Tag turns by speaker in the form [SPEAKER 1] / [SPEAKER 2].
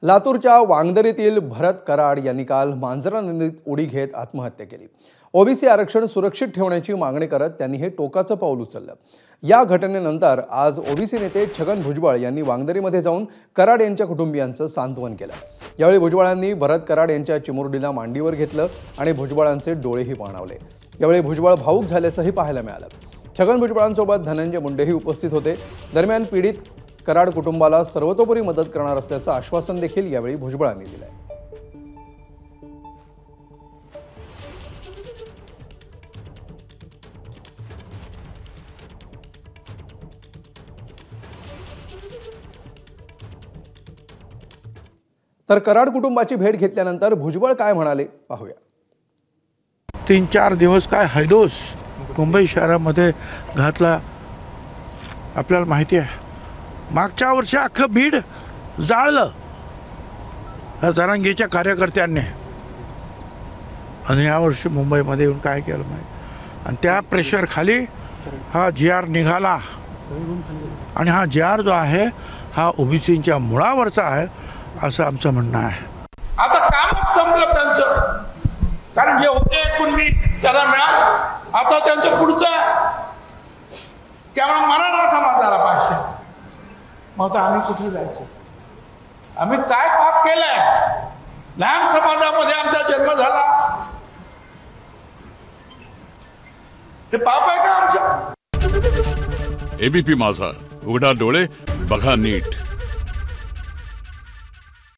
[SPEAKER 1] लातूरच्या वांगदरीतील भरत कराड यांनी काल मांजरा नदीत उडी घेत आत्महत्या केली। ओबीसी आरक्षण सुरक्षित ठेवण्याची मागणी करत त्यांनी हे टोकाचं पाऊल उचललं। या घटनेनंतर आज ओबीसी नेते छगन भुजबळ यांनी वांगदरीमध्ये जाऊन कराड यांच्या कुटुंबियांचं सांत्वन केलं। यावेळी भुजबळांनी भरत कराड यांच्या चिमुरडीला मांडीवर घेतलं आणि भुजबळांचे डोळेही पाणावले। यावेळी भुजबळ भावुक झाल्याचंही पाहायला मिळालं। छगन भुजबळांसोबत धनंजय मुंडेही उपस्थित होते। दरम्यान पीडित कराड कुटुंबाला सर्वतोपरी मदत करणार असल्याचं आश्वासन देखील यावेळी भुजबळांनी दिलं। तर कराड कुटुंबाची भेट घेतल्यानंतर भुजबळ काय म्हणाले पाहूया।
[SPEAKER 2] 3-4 दिवस काय हैदोस मुंबई शहरामध्ये घातला आपल्याला माहिती आहे। मागच्या वर्षी अख्खं बीड जाळलं या जरांगीच्या कार्यकर्त्यांनी आणि यावर्षी मुंबईमध्ये येऊन काय केलं माहिती। आणि त्या प्रेशर खाली हा GR निघाला आणि हा GR जो आहे हा ओबीसीच्या मुळावरचा आहे असं आमचं म्हणणं आहे।
[SPEAKER 3] आता कामच संपलं त्यांचं, कारण जे होते कुणबी त्याला मिळालं, आता त्यांचं पुढचं त्यामुळे मराठा समाजाला पाहिजे। मग आता आम्ही कुठे जायचं? आम्ही काय पाप केलंय? लहान समाजामध्ये आमचा जन्म झाला, ते पाप आहे का आमचं?
[SPEAKER 4] एबीपी माझा, उघडा डोळे बघा नीट।